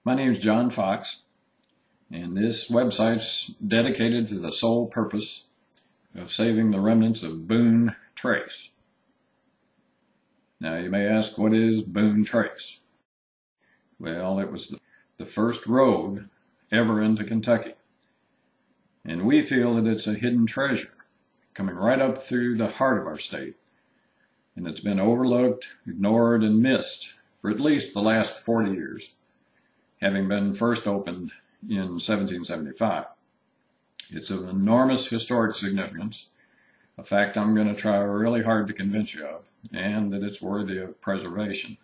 My name is John Fox, and this website's dedicated to the sole purpose of saving the remnants of Boone Trace. Now you may ask, what is Boone Trace? Well, it was the first road ever into Kentucky, and we feel that it's a hidden treasure coming right up through the heart of our state, and it's been overlooked, ignored, and missed for at least the last 40 years, having been first opened in 1775. It's of enormous historic significance, a fact I'm going to try really hard to convince you of, and that it's worthy of preservation.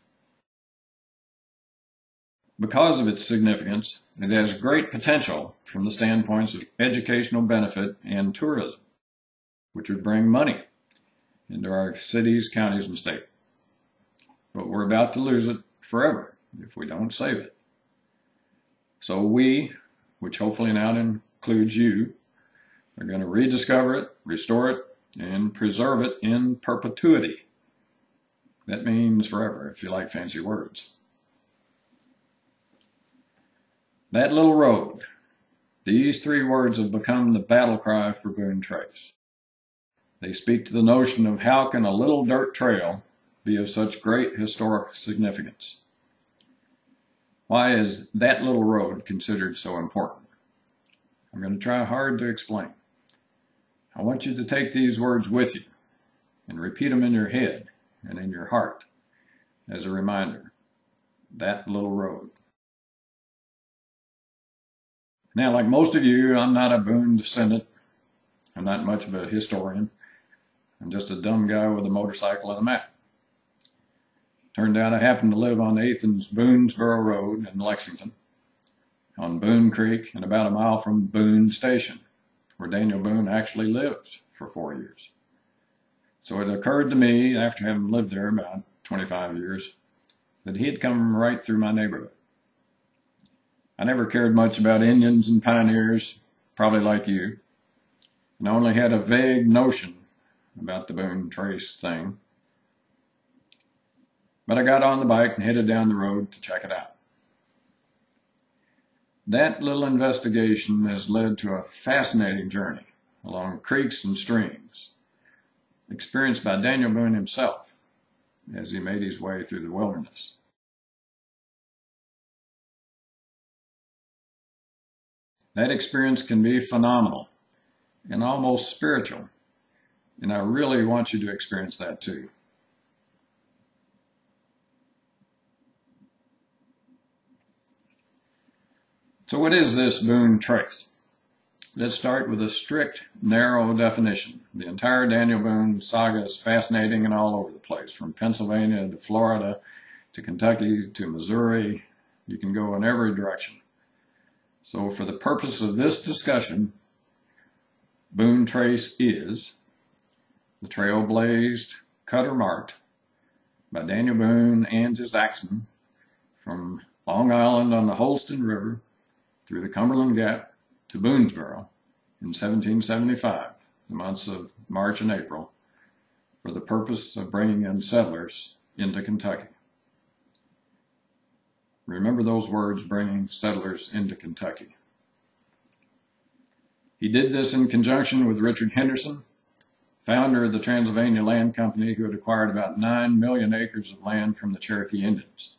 Because of its significance, it has great potential from the standpoints of educational benefit and tourism, which would bring money into our cities, counties, and state. But we're about to lose it forever if we don't save it. So we, which hopefully now includes you, are going to rediscover it, restore it, and preserve it in perpetuity. That means forever, if you like fancy words. That little road, these three words have become the battle cry for Boone Trace. They speak to the notion of how can a little dirt trail be of such great historic significance. Why is that little road considered so important? I'm going to try hard to explain. I want you to take these words with you and repeat them in your head and in your heart as a reminder. That little road. Now, like most of you, I'm not a Boone descendant. I'm not much of a historian. I'm just a dumb guy with a motorcycle and a map. Turned out I happened to live on 8th and Boonesboro Road in Lexington, on Boone Creek, and about a mile from Boone Station, where Daniel Boone actually lived for 4 years. So it occurred to me, after having lived there about 25 years, that he had come right through my neighborhood. I never cared much about Indians and pioneers, probably like you, and I only had a vague notion about the Boone Trace thing. But I got on the bike and headed down the road to check it out. That little investigation has led to a fascinating journey along creeks and streams, experienced by Daniel Boone himself as he made his way through the wilderness. That experience can be phenomenal and almost spiritual, and I really want you to experience that too. So what is this Boone Trace? Let's start with a strict, narrow definition. The entire Daniel Boone saga is fascinating and all over the place, from Pennsylvania to Florida to Kentucky to Missouri. You can go in every direction. So for the purpose of this discussion, Boone Trace is the trail blazed, cut or marked by Daniel Boone and his axemen from Long Island on the Holston River through the Cumberland Gap to Boonesboro in 1775, the months of March and April, for the purpose of bringing in settlers into Kentucky. Remember those words, bringing settlers into Kentucky. He did this in conjunction with Richard Henderson, founder of the Transylvania Land Company, who had acquired about 9 million acres of land from the Cherokee Indians.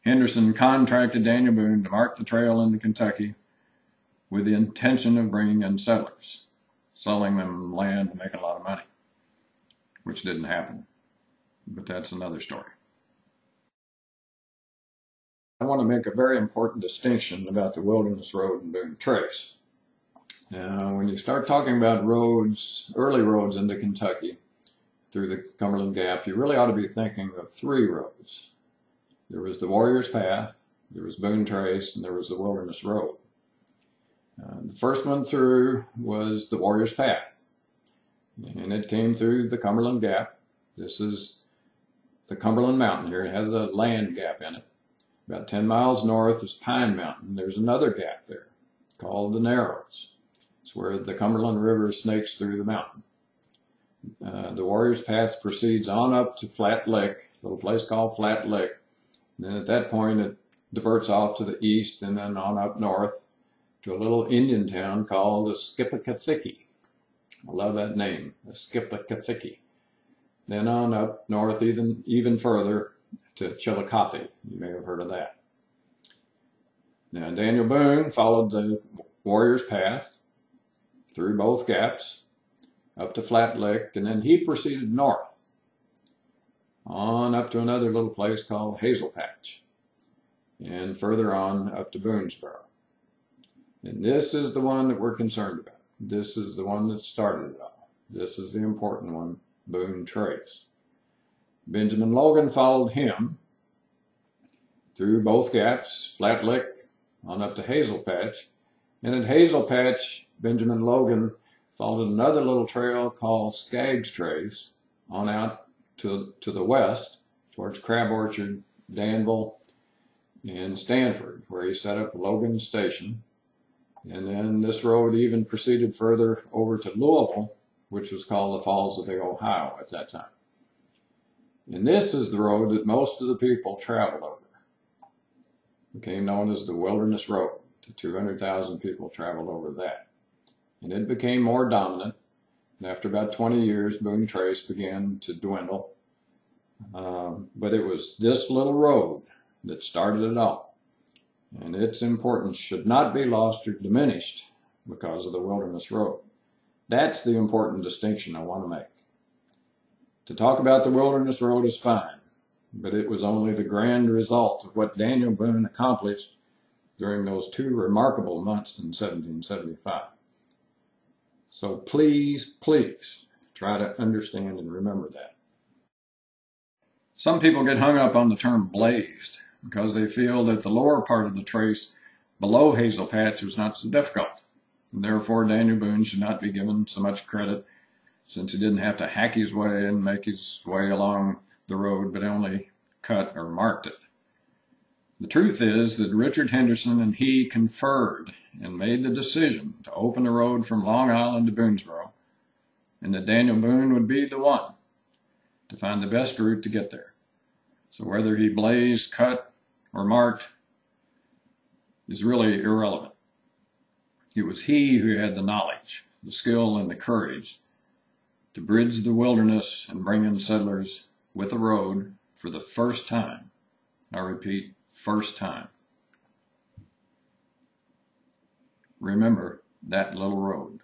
Henderson contracted Daniel Boone to mark the trail into Kentucky with the intention of bringing in settlers, selling them land and making a lot of money, which didn't happen, but that's another story. I want to make a very important distinction about the Wilderness Road and Boone Trace. Now, when you start talking about roads, early roads into Kentucky through the Cumberland Gap, you really ought to be thinking of 3 roads. There was the Warrior's Path, there was Boone Trace, and there was the Wilderness Road. The first one through was the Warrior's Path, and it came through the Cumberland Gap. This is the Cumberland Mountain here. It has a land gap in it. About 10 miles north is Pine Mountain. There's another gap there called the Narrows. It's where the Cumberland River snakes through the mountain. The Warrior's Path proceeds on up to Flat Lick, a little place called Flat Lick. And then at that point, it diverts off to the east and then on up north to a little Indian town called Eskippathiki. I love that name, Eskippathiki. Then on up north even further to Chillicothe. You may have heard of that. Now Daniel Boone followed the warrior's path through both gaps up to Flat Lick, and then he proceeded north on up to another little place called Hazel Patch, and further on up to Boonesboro. And this is the one that we're concerned about. This is the one that started it all. This is the important one, Boone Trace. Benjamin Logan followed him through both gaps, Flat Lick, on up to Hazel Patch. And at Hazel Patch, Benjamin Logan followed another little trail called Skaggs Trace on out to the west towards Crab Orchard, Danville, and Stanford, where he set up Logan Station. And then this road even proceeded further over to Louisville, which was called the Falls of the Ohio at that time. And this is the road that most of the people traveled over. It became known as the Wilderness Road. 200,000 people traveled over that. And it became more dominant. And after about 20 years, Boone Trace began to dwindle. But it was this little road that started it all. And its importance should not be lost or diminished because of the Wilderness Road. That's the important distinction I want to make. To talk about the Wilderness Road is fine, but it was only the grand result of what Daniel Boone accomplished during those 2 remarkable months in 1775. So please, please try to understand and remember that. Some people get hung up on the term blazed because they feel that the lower part of the trace below Hazel Patch was not so difficult. And therefore, Daniel Boone should not be given so much credit since he didn't have to hack his way and make his way along the road, but only cut or marked it. The truth is that Richard Henderson and he conferred and made the decision to open the road from Long Island to Boonesboro, and that Daniel Boone would be the one to find the best route to get there. So whether he blazed, cut, or marked is really irrelevant. It was he who had the knowledge, the skill, and the courage to bridge the wilderness and bring in settlers with a road for the first time. I repeat, first time. Remember that little road.